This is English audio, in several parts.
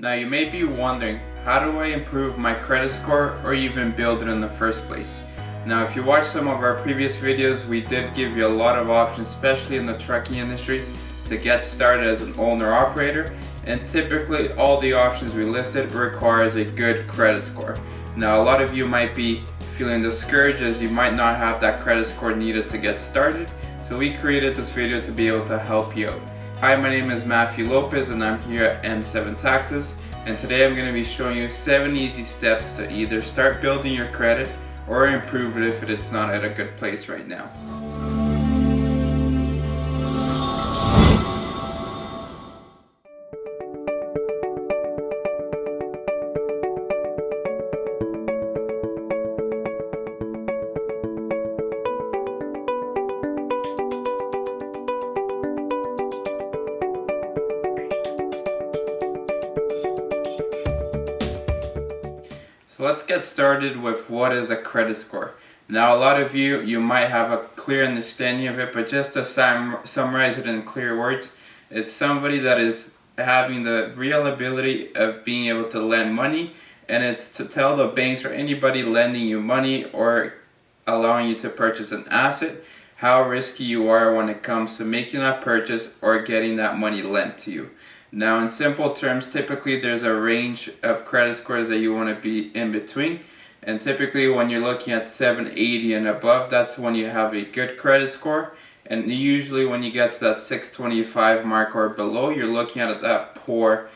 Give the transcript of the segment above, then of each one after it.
Now you may be wondering, how do I improve my credit score or even build it in the first place? Now if you watch some of our previous videos, we did give you a lot of options, especially in the trucking industry, to get started as an owner-operator, and typically all the options we listed requires a good credit score. Now a lot of you might be feeling discouraged as you might not have that credit score needed to get started, so we created this video to be able to help you out. Hi, my name is Matthew Lopez and I'm here at M7 Taxes, and today I'm going to be showing you 7 easy steps to either start building your credit or improve it if it's not at a good place right now. So let's get started with what is a credit score. Now a lot of you might have a clear understanding of it, but just to summarize it in clear words, it's somebody that is having the real ability of being able to lend money, and it's to tell the banks or anybody lending you money or allowing you to purchase an asset how risky you are when it comes to making that purchase or getting that money lent to you. Now in simple terms, typically there's a range of credit scores that you want to be in between, and typically when you're looking at 780 and above, that's when you have a good credit score, and usually when you get to that 625 mark or below, you're looking at that poor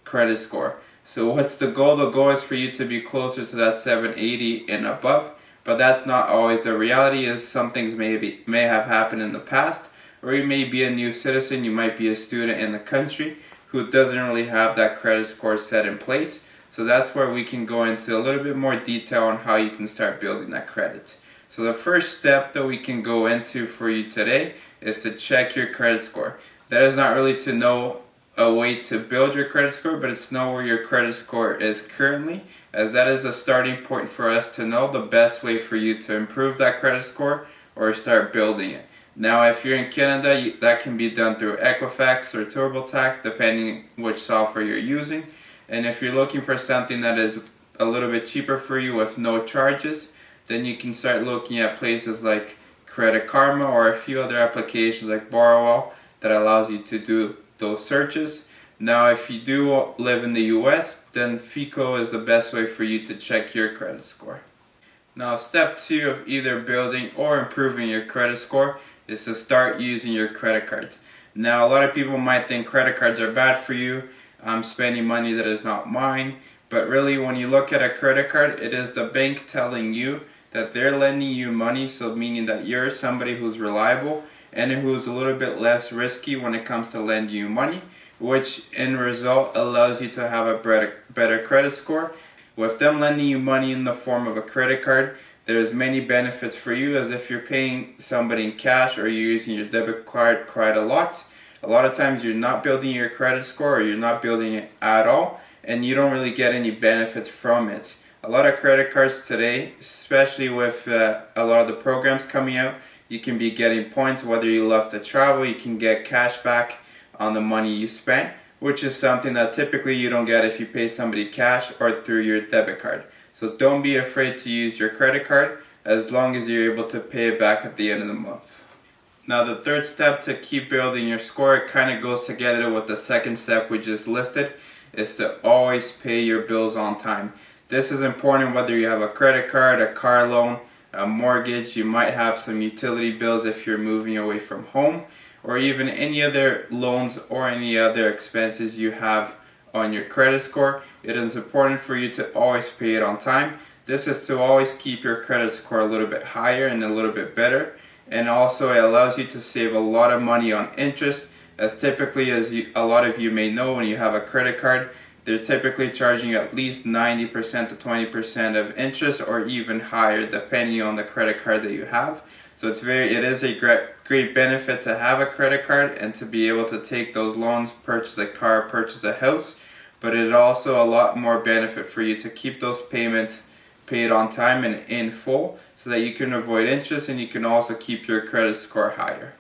credit score. So what's the goal? The goal is for you to be closer to that 780 and above, but that's not always the reality. Is some things may have happened in the past, or you may be a new citizen, you might be a student in the country who doesn't really have that credit score set in place. So that's where we can go into a little bit more detail on how you can start building that credit. So the first step that we can go into for you today is to check your credit score. That is not really to know a way to build your credit score, but it's to know where your credit score is currently, as that is a starting point for us to know the best way for you to improve that credit score or start building it. Now if you're in Canada, that can be done through Equifax or TurboTax, depending which software you're using. And if you're looking for something that is a little bit cheaper for you with no charges, then you can start looking at places like Credit Karma or a few other applications like Borrowell that allows you to do those searches. Now if you do live in the US, then FICO is the best way for you to check your credit score. Now step 2 of either building or improving your credit score is to start using your credit cards. Now a lot of people might think credit cards are bad for you. I'm spending money that is not mine. But really when you look at a credit card, it is the bank telling you that they're lending you money, so meaning that you're somebody who's reliable and who's a little bit less risky when it comes to lending you money, which in result allows you to have a better credit score. With them lending you money in the form of a credit card, there's many benefits for you, as if you're paying somebody in cash or you're using your debit card quite a lot of times you're not building your credit score or you're not building it at all, and you don't really get any benefits from it. A lot of credit cards today, especially with a lot of the programs coming out, you can be getting points whether you love to travel. You can get cash back on the money you spent, which is something that typically you don't get if you pay somebody cash or through your debit card. So don't be afraid to use your credit card as long as you're able to pay it back at the end of the month. Now the third step to keep building your score, it kind of goes together with the second step we just listed, is to always pay your bills on time. This is important whether you have a credit card, a car loan, a mortgage, you might have some utility bills if you're moving away from home, or even any other loans or any other expenses you have on your credit score. It is important for you to always pay it on time. This is to always keep your credit score a little bit higher and a little bit better, and also it allows you to save a lot of money on interest, as typically, a lot of you may know, when you have a credit card, they're typically charging you at least 90% to 20% of interest, or even higher depending on the credit card that you have. So it is a great benefit to have a credit card and to be able to take those loans, purchase a car, purchase a house, but it is also a lot more benefit for you to keep those payments paid on time and in full, so that you can avoid interest and you can also keep your credit score higher.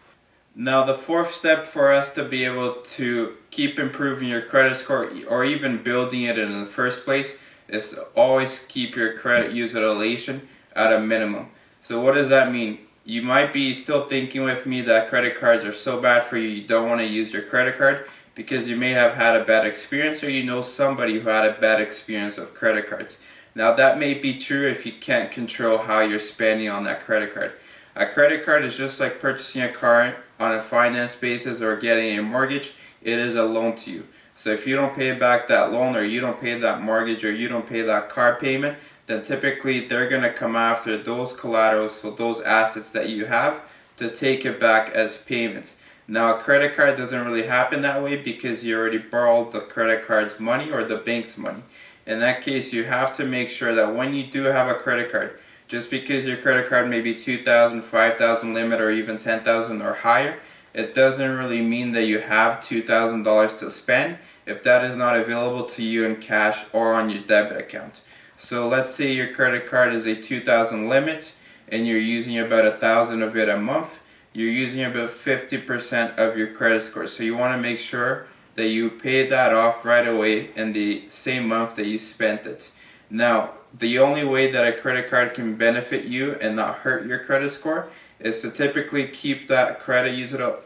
Now the fourth step for us to be able to keep improving your credit score or even building it in the first place is to always keep your credit utilization at a minimum. So what does that mean? You might be still thinking with me that credit cards are so bad for you, you don't want to use your credit card because you may have had a bad experience or you know somebody who had a bad experience with credit cards. Now that may be true if you can't control how you're spending on that credit card. A credit card is just like purchasing a car on a finance basis or getting a mortgage. It is a loan to you. So if you don't pay back that loan or you don't pay that mortgage or you don't pay that car payment, then typically they're going to come after those collaterals, so those assets that you have, to take it back as payments. Now a credit card doesn't really happen that way because you already borrowed the credit card's money or the bank's money. In that case, you have to make sure that when you do have a credit card, just because your credit card may be $2,000, $5,000 limit or even $10,000 or higher, it doesn't really mean that you have $2,000 to spend if that is not available to you in cash or on your debit account. So let's say your credit card is a $2,000 limit and you're using about $1,000 of it a month. You're using about 50% of your credit score. So you want to make sure that you pay that off right away in the same month that you spent it. Now, the only way that a credit card can benefit you and not hurt your credit score is to typically keep that credit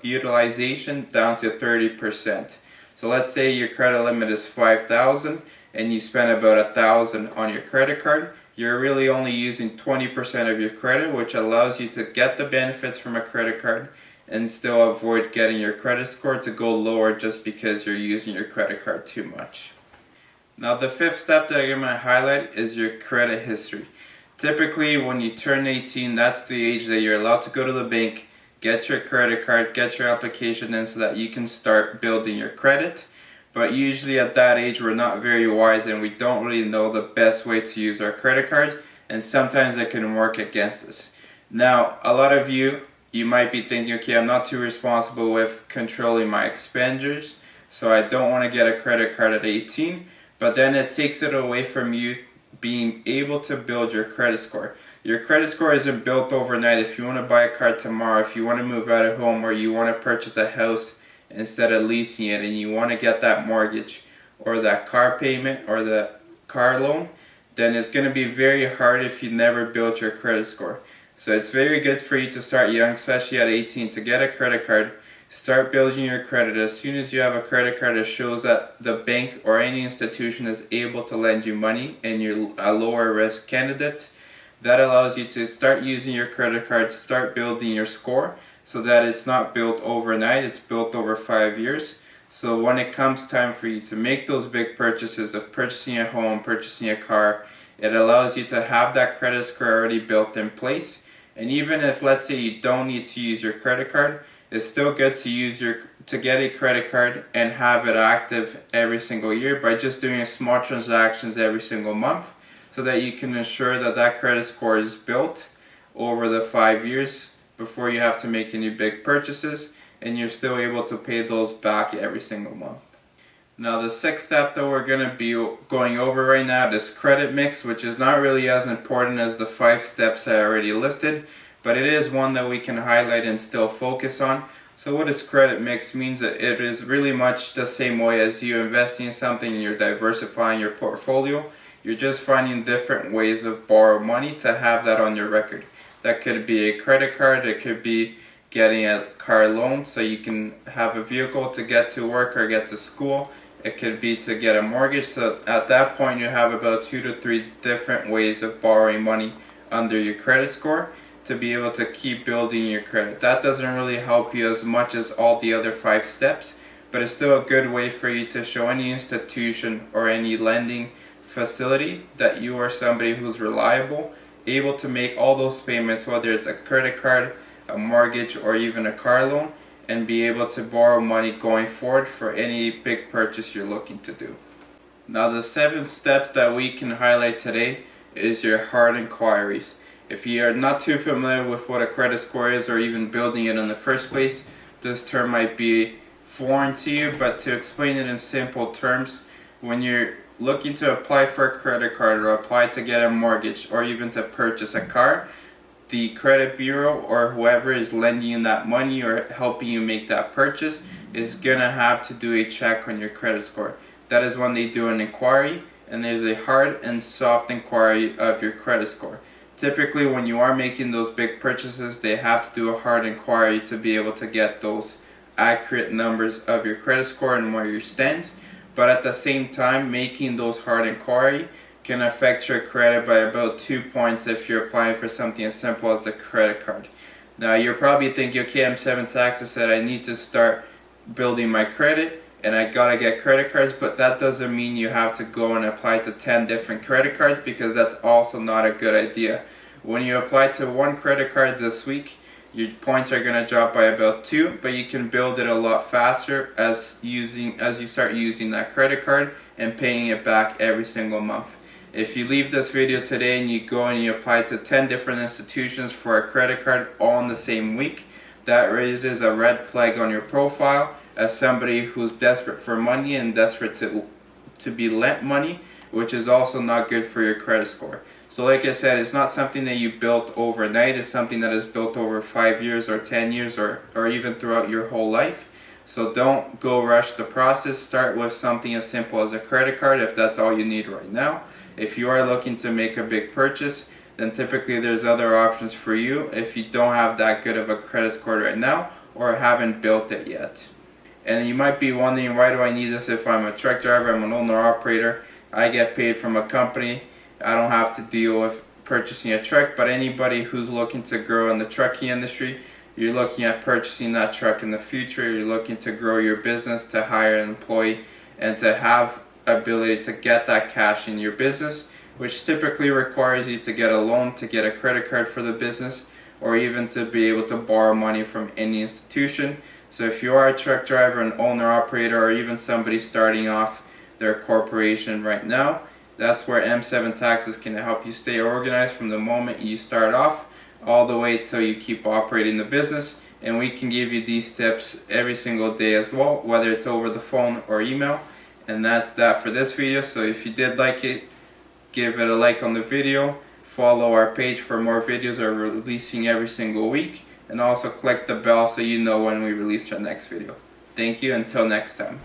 utilization down to 30%. So let's say your credit limit is $5,000 and you spend about $1,000 on your credit card. You're really only using 20% of your credit, which allows you to get the benefits from a credit card and still avoid getting your credit score to go lower just because you're using your credit card too much. Now the fifth step that I'm going to highlight is your credit history. Typically when you turn 18, that's the age that you're allowed to go to the bank, get your credit card, get your application in so that you can start building your credit. But usually at that age we're not very wise and we don't really know the best way to use our credit cards, and sometimes it can work against us. Now a lot of you might be thinking, okay, I'm not too responsible with controlling my expenditures, so I don't want to get a credit card at 18. But then it takes it away from you being able to build your credit score. Your credit score isn't built overnight. If you want to buy a car tomorrow, if you want to move out of home, or you want to purchase a house instead of leasing it, and you want to get that mortgage or that car payment or the car loan, then it's going to be very hard if you never built your credit score. So it's very good for you to start young, especially at 18, to get a credit card. Start building your credit. As soon as you have a credit card that shows that the bank or any institution is able to lend you money and you're a lower risk candidate, that allows you to start using your credit card, start building your score so that it's not built overnight, it's built over 5 years. So when it comes time for you to make those big purchases of purchasing a home, purchasing a car, it allows you to have that credit score already built in place. And even if, let's say, you don't need to use your credit card, it's still good to get a credit card and have it active every single year by just doing small transactions every single month, so that you can ensure that that credit score is built over the 5 years before you have to make any big purchases, and you're still able to pay those back every single month. Now the sixth step that we're going to be going over right now is credit mix, which is not really as important as the 5 steps I already listed, but it is one that we can highlight and still focus on. So what is credit mix? Means that it is really much the same way as you investing in something and you're diversifying your portfolio. You're just finding different ways of borrow money to have that on your record. That could be a credit card, it could be getting a car loan so you can have a vehicle to get to work or get to school. It could be to get a mortgage. So at that point you have about 2 to 3 different ways of borrowing money under your credit score to be able to keep building your credit. That doesn't really help you as much as all the other 5 steps, but it's still a good way for you to show any institution or any lending facility that you are somebody who's reliable, able to make all those payments, whether it's a credit card, a mortgage, or even a car loan, and be able to borrow money going forward for any big purchase you're looking to do. Now the 7th step that we can highlight today is your hard inquiries. If you are not too familiar with what a credit score is or even building it in the first place, this term might be foreign to you, but to explain it in simple terms, when you're looking to apply for a credit card or apply to get a mortgage or even to purchase a car, the credit bureau or whoever is lending you that money or helping you make that purchase is gonna have to do a check on your credit score. That is when they do an inquiry, and there's a hard and soft inquiry of your credit score. Typically when you are making those big purchases, they have to do a hard inquiry to be able to get those accurate numbers of your credit score and where you stand. But at the same time, making those hard inquiry can affect your credit by about 2 points if you're applying for something as simple as a credit card. Now you're probably thinking, okay, M7 Taxes said I need to start building my credit and I gotta get credit cards, but that doesn't mean you have to go and apply to 10 different credit cards, because that's also not a good idea. When you apply to one credit card this week, your points are gonna drop by about 2, but you can build it a lot faster as you start using that credit card and paying it back every single month. If you leave this video today and you go and you apply to 10 different institutions for a credit card all in the same week, that raises a red flag on your profile as somebody who's desperate for money and desperate to be lent money, which is also not good for your credit score. So like I said, it's not something that you built overnight. It's something that is built over 5 years or 10 years or even throughout your whole life. So don't go rush the process. Start with something as simple as a credit card if that's all you need right now. If you are looking to make a big purchase, then typically there's other options for you if you don't have that good of a credit score right now or haven't built it yet. And you might be wondering, why do I need this if I'm a truck driver, I'm an owner operator, I get paid from a company, I don't have to deal with purchasing a truck. But anybody who's looking to grow in the trucking industry, you're looking at purchasing that truck in the future, you're looking to grow your business, to hire an employee, and to have ability to get that cash in your business, which typically requires you to get a loan, to get a credit card for the business, or even to be able to borrow money from any institution. So if you are a truck driver, an owner operator, or even somebody starting off their corporation right now, that's where M7 Taxes can help you stay organized from the moment you start off all the way till you keep operating the business. And we can give you these tips every single day as well, whether it's over the phone or email. And that's that for this video. So if you did like it, give it a like on the video, follow our page for more videos we're releasing every single week, and also click the bell so you know when we release our next video. Thank you, until next time.